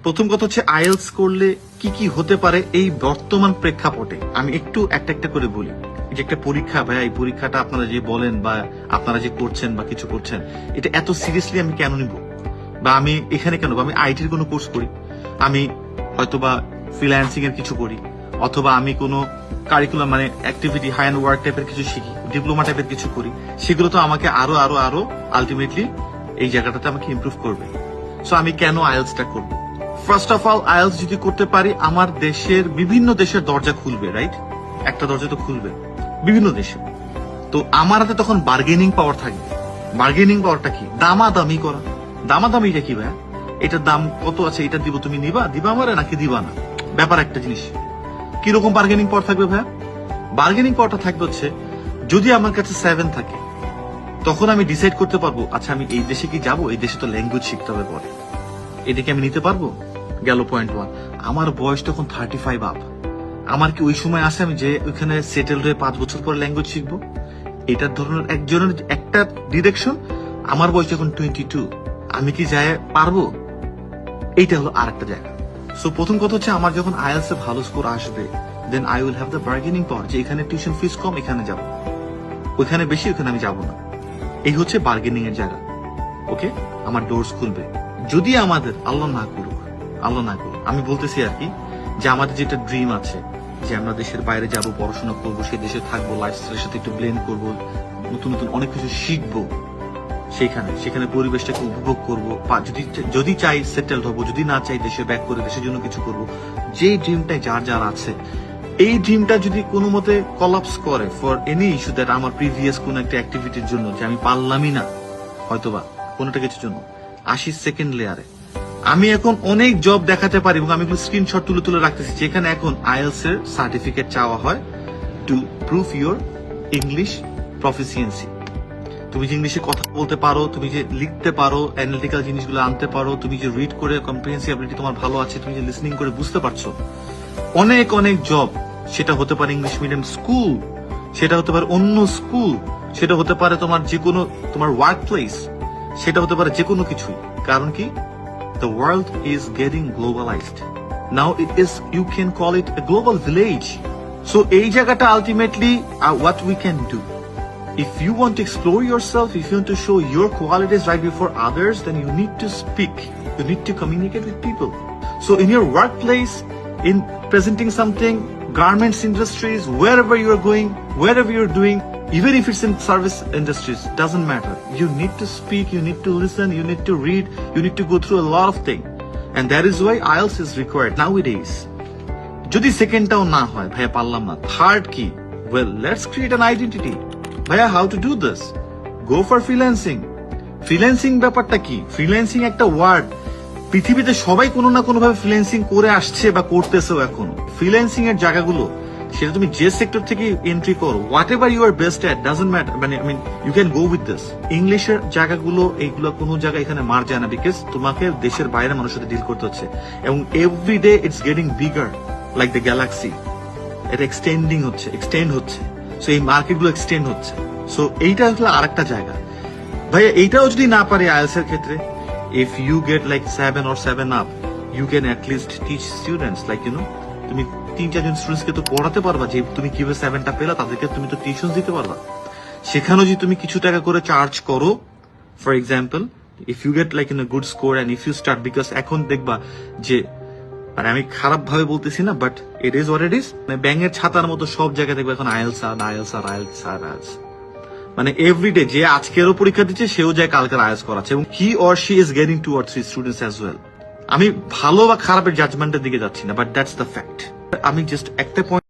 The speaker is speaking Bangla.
প্রথম কথা হচ্ছে আইএলটিএস করলে কি কি হতে পারে এই বর্তমান প্রেক্ষাপটে আমি একটু একটা একটা করে বলি। যে একটা পরীক্ষা ভাইয়া, এই পরীক্ষাটা আপনারা যে বলেন বা আপনারা যে করছেন বা কিছু করছেন, এটা এত সিরিয়াসলি আমি কেন নিব, বা আমি এখানে কেন, আমি আইটির কোনো কোর্স করি, আমি হয়তোবা ফ্রিল্যান্সিং এর কিছু করি, অথবা আমি কোনো কারিকুলাম মানে অ্যাক্টিভিটি হাই অ্যান্ড ওয়ার্ক টাইপের কিছু শিখি, ডিপ্লোমা টাইপের কিছু করি, সেগুলো তো আমাকে আরো আরো আরো আলটিমেটলি এই জায়গাটাতে আমাকে ইমপ্রুভ করবে। সো আমি কেন আইএলটিএসটা করব? ফার্স্ট অফ অল, আইএলটিএস যদি করতে পারি আমার দেশের বিভিন্ন দেশের দরজা খুলবে, রাইট? একটা দরজা তো খুলবে বিভিন্ন দেশে, তো আমার হাতে তখন বার্গেনিং পাওয়ার থাকবে। বার্গেনিং পাওয়ারটা কি? দামাদামি করা। দামাদামিটা কি ভাইয়া? এটার দাম কত আছে, এটা দিব, তুমি দিবা আমারে নাকি দিবা না, ব্যাপার একটা জিনিস। কিরকম বার্গেনিং পাওয়ার থাকবে ভাইয়া? বার্গেনিং পাওয়ারটা থাকবে হচ্ছে, যদি আমার কাছে 7 থাকে তখন আমি ডিসাইড করতে পারবো, আচ্ছা আমি এই দেশে কি যাবো, এই দেশে তো ল্যাঙ্গুয়েজ শিখতে হবে পরে, এদিকে আমি নিতে পারবো। গেল পয়েন্ট 1। আমার বয়স তখন 35 আপ, আমার কি ওই সময় আছে আমি যে ওইখানে সেটেল হয়ে 5 বছর পরে ল্যাঙ্গুয়েজ শিখবো? এটার ধরনের একজনের একটা ডিরেকশন। আমার বয়স যখন 22, আমি কি যায় পারবো? এইটা হলো আর একটা জায়গা। সো প্রথম কথা হচ্ছে, আমার যখন আইএলটিএস এ ভালো স্কোর আসবে, then I will have the bargaining power, যে এখানে টিউশন ফিস কম, এখানে যাবো, ওইখানে বেশি, ওখানে আমি যাবো না। এই হচ্ছে বার্গেনিং এর জায়গা। ওকে, আমার ডোরস খুলবে। যদি আমাদের আল্লাহ না করুক, আমি বলতেছি আর কি, যে আমাদের যেটা ড্রিম আছে যে আমরা দেশের বাইরে যাব, পড়াশোনা করবো, সেই দেশে থাকবো, লাইফস্টাইলের সাথে একটু ব্লেন্ড করবো, নতুন নতুন অনেক কিছু শিখবো, সেখানে পরিবেশটাকে উপভোগ করবো, যদি চাই সেটেলড হবো, যদি না চাই দেশে ব্যাক করে দেশের জন্য কিছু করবো, যে ড্রিমটাই যার আছে, এই ড্রিমটা যদি কোনো মতে কলাপস করে ফর এনি ইস্যু দ্যাট, আমার প্রিভিয়াস কোন একটা অ্যাক্টিভিটির জন্য যে আমি পারলামই না হয়তোবা কোনোটা কিছুর জন্য, 80 সেকেন্ড লেয়ারে আমি এখন অনেক জব দেখাতে পারি, এবং আমি এগুলো স্ক্রিনশট তুলে রাখতেছি, যেখানে এখন আইএলটিএস এর সার্টিফিকেট চাওয়া হয় to prove your English proficiency. তুমি যে ইংলিশে কথা বলতে পারো, তুমি যে লিখতে পারো, অ্যানালিটিক্যাল জিনিসগুলো আনতে পারো, তুমি যে রিড করে কম্প্রিহেন্সিভ অ্যাবিলিটি তোমার ভালো আছে, তুমি যে লিসনিং করে বুঝতে পারছো, অনেক জব। সেটা হতে পারে ইংলিশ মিডিয়াম স্কুল, সেটা হতে পারে অন্য স্কুল, সেটা হতে পারে তোমার যে কোনো তোমার ওয়ার্ক প্লেস, সেটা হতে পারে যে কোনো কিছুই। কারণ কি? The world is getting globalized. Now it is, you can call it a global village. So এই জায়গাটা ultimately what we can do. If you want to explore yourself, if you want to show your qualities right before others, then you need to speak. You need to communicate with people. So in your workplace, in presenting something, garments industries, wherever you are going, wherever you're doing, even if it's in service industries, doesn't matter. You need to speak, you need to listen, you need to read, you need to go through a lot of things. And that is why IELTS is required nowadays. যদি সেকেন্ডটাও না হয়, ভাইয়া পারলাম না, থার্ড কি? Well, let's create an identity. ভাইয়া, how to do this? Go for freelancing. Freelancing ব্যাপারটা কি? ফ্রিল্যান্সিং একটা ওয়ার্ড, পৃথিবীতে সবাই কোনো না কোনো ভাবে ফ্রিল্যান্সিং করে আসছে বা করতেছেও এখনো। ফ্রিল্যান্সিং এর জায়গাগুলো, সেটা তুমি যে সেক্টর থেকে এন্ট্রি করো, whatever you are best at, doesn't matter, মানে I mean you can go with this. ইংলিশের জায়গাগুলো, এইগুলো কোনো জায়গায় এখানে মার যায় না, বিকজ তোমাকে দেশের বাইরে মানুষের সাথে ডিল করতে হচ্ছে, এবং every day it's getting bigger like the Galaxy. এটা এক্সটেন্ড হচ্ছে। সো এই মার্কেটগুলো এক্সটেন্ড হচ্ছে। সো এইটা হচ্ছে আরেকটা জায়গা। ভাইয়া এইটাও যদি না পারে আইএলটিএস এর ক্ষেত্রে, if you get like 7 or 7 up, you can at least teach students, like you know, তুমি 3-4 জন স্টুডেন্টস কে তো পড়াতে পারবা, যে তুমি কিভাবে 7টা পেলা, তাদেরকে তুমি তো টিউশন দিতে পারবা। সেখানেও যদি তুমি কিছু টাকা করে চার্জ করো, for example, if you get like in a good score and if you start, because এখন দেখবা যে, মানে আমি খারাপ ভাবে বলতেছি না, but it is what it is, মানে ব্যাঙের ছাতার মতো সব জায়গায় দেখবে এখন আইএলটিএস, মানে এভরিডে যে আজকেরও পরীক্ষা দিচ্ছে, সেও যায় কালকের আইএলটিএস করাচ্ছে, এবং he or she is getting 2 or 3 students as well. আমি ভালো বা খারাপের জাজমেন্টের দিকে যাচ্ছি না, বাট দ্যাটস দ্য ফ্যাক্ট। আমি জাস্ট একটা পয়েন্ট